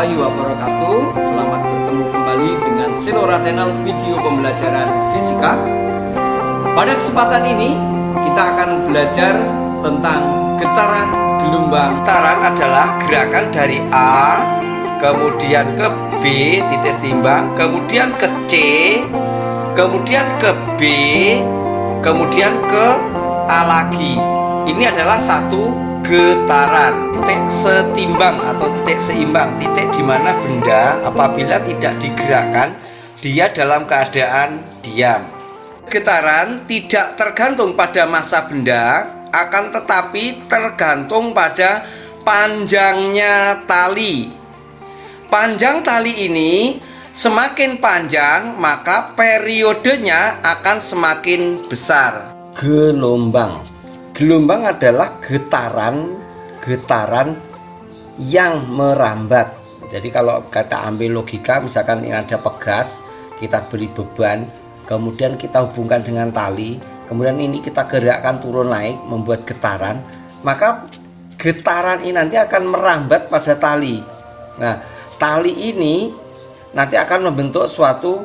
warahmatullahi wabarakatuh. Selamat bertemu kembali dengan Sinora Channel video pembelajaran fisika. Pada kesempatan ini kita akan belajar tentang getaran gelombang. Getaran adalah gerakan dari A kemudian ke B titik setimbang, kemudian ke C, kemudian ke B, kemudian ke A lagi. Ini adalah satu getaran. Titik setimbang atau titik seimbang, titik di mana benda apabila tidak digerakkan dia dalam keadaan diam. Getaran tidak tergantung pada massa benda, akan tetapi tergantung pada panjangnya tali. Panjang tali ini semakin panjang, maka periodenya akan semakin besar. Gelombang. Gelombang adalah getaran yang merambat. Jadi kalau kita ambil logika, misalkan ini ada pegas, kita beri beban, kemudian kita hubungkan dengan tali, kemudian ini kita gerakkan turun naik membuat getaran, maka getaran ini nanti akan merambat pada tali. Nah, tali ini nanti akan membentuk suatu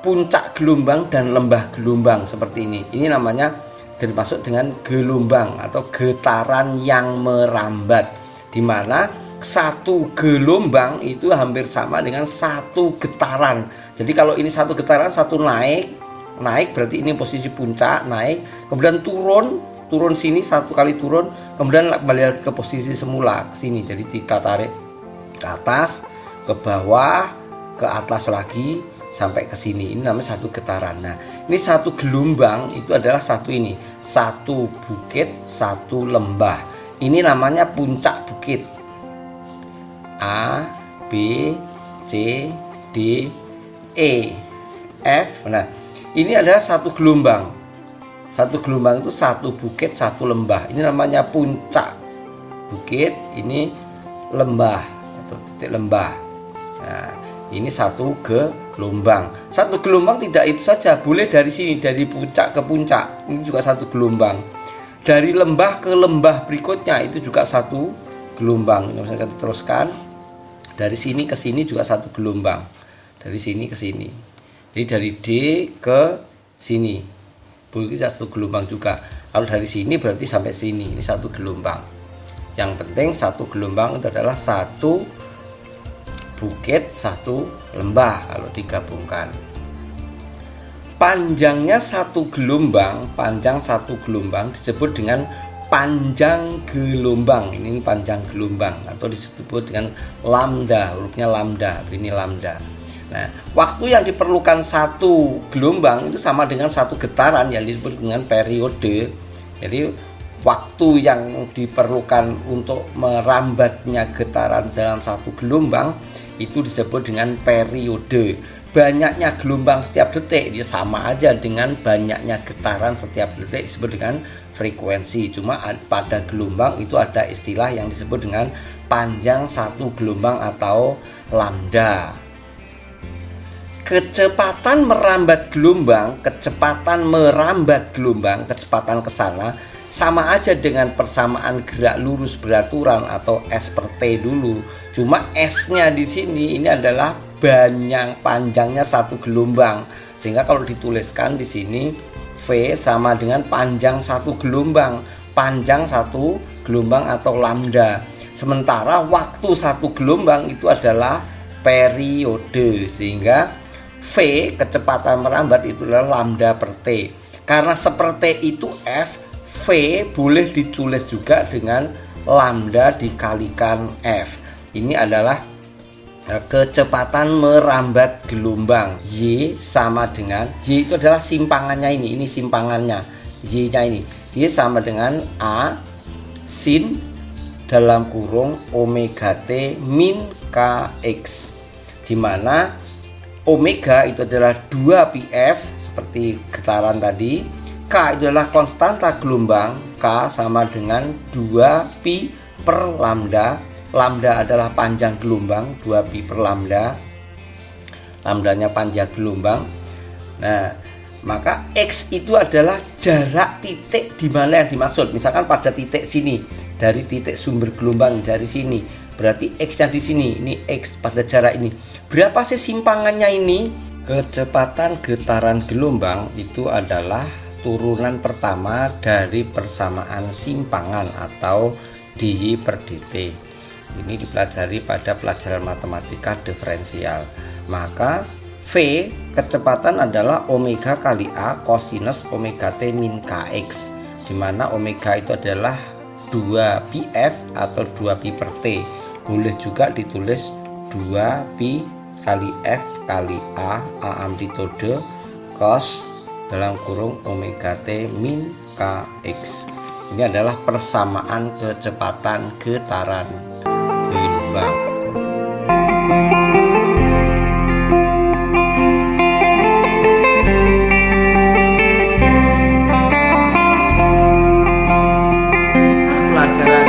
puncak gelombang dan lembah gelombang seperti ini. Ini namanya termasuk dengan gelombang atau getaran yang merambat, di mana satu gelombang itu hampir sama dengan satu getaran. Jadi kalau ini satu getaran, satu naik berarti ini posisi puncak, naik, kemudian turun sini, satu kali turun, kemudian kembali lagi ke posisi semula, ke sini. Jadi kita tarik ke atas, ke bawah, ke atas lagi sampai ke sini. Ini namanya satu getaran. Nah, ini satu gelombang itu adalah satu ini, satu bukit, satu lembah. Ini namanya puncak bukit. A, B, C, D, E, F. Nah, ini adalah satu gelombang. Satu gelombang itu satu bukit, satu lembah. Ini namanya puncak bukit, ini lembah atau titik lembah. Nah, ini satu gelombang. Satu gelombang tidak itu saja, boleh dari sini, dari puncak ke puncak, ini juga satu gelombang. Dari lembah ke lembah berikutnya itu juga satu gelombang. Ini bisa kita teruskan. Dari sini ke sini juga satu gelombang. Dari sini ke sini. Jadi dari D ke sini, boleh satu gelombang juga. Kalau dari sini berarti sampai sini, ini satu gelombang. Yang penting satu gelombang itu adalah satu bukit, satu lembah kalau digabungkan. Panjang satu gelombang disebut dengan panjang gelombang. Ini panjang gelombang atau disebut dengan lambda, hurufnya lambda, ini lambda. Nah, waktu yang diperlukan satu gelombang itu sama dengan satu getaran yang disebut dengan periode. Jadi waktu yang diperlukan untuk merambatnya getaran dalam satu gelombang itu disebut dengan periode. Banyaknya gelombang setiap detik itu sama aja dengan banyaknya getaran setiap detik, disebut dengan frekuensi. Cuma pada gelombang itu ada istilah yang disebut dengan panjang satu gelombang atau lambda. Kecepatan merambat gelombang, kecepatan kecepatan ke sana sama aja dengan persamaan gerak lurus beraturan atau S per T dulu. Cuma S-nya di sini ini adalah panjangnya satu gelombang. Sehingga kalau dituliskan di sini V sama dengan panjang satu gelombang. Panjang satu gelombang atau lambda. Sementara waktu satu gelombang itu adalah periode. Sehingga V kecepatan merambat itu adalah lambda per T. Karena seperti itu F, V boleh ditulis juga dengan lambda dikalikan F. Ini adalah kecepatan merambat gelombang. Y sama dengan, Y itu adalah simpangannya ini simpangannya. Y-nya ini, Y sama dengan A sin dalam kurung omega T min Kx. Dimana omega itu adalah 2πf seperti getaran tadi. K itu adalah konstanta gelombang, K sama dengan 2pi per lambda. Lambda adalah panjang gelombang, 2pi per lambda. Lambdanya panjang gelombang. Nah, maka X itu adalah jarak titik di mana yang dimaksud. Misalkan pada titik sini, dari titik sumber gelombang dari sini berarti X-nya di sini, ini X pada jarak ini. Berapa sih simpangannya ini? Kecepatan getaran gelombang itu adalah turunan pertama dari persamaan simpangan atau dy per dt. Ini dipelajari pada pelajaran matematika diferensial. Maka V kecepatan adalah omega kali A kosinus omega T min Kx, dimana omega itu adalah 2πf atau 2π per T. Boleh juga ditulis 2π kali F kali A amplitude cos dalam kurung omega T min Kx. Ini adalah persamaan kecepatan getaran gelombang. Pelajaran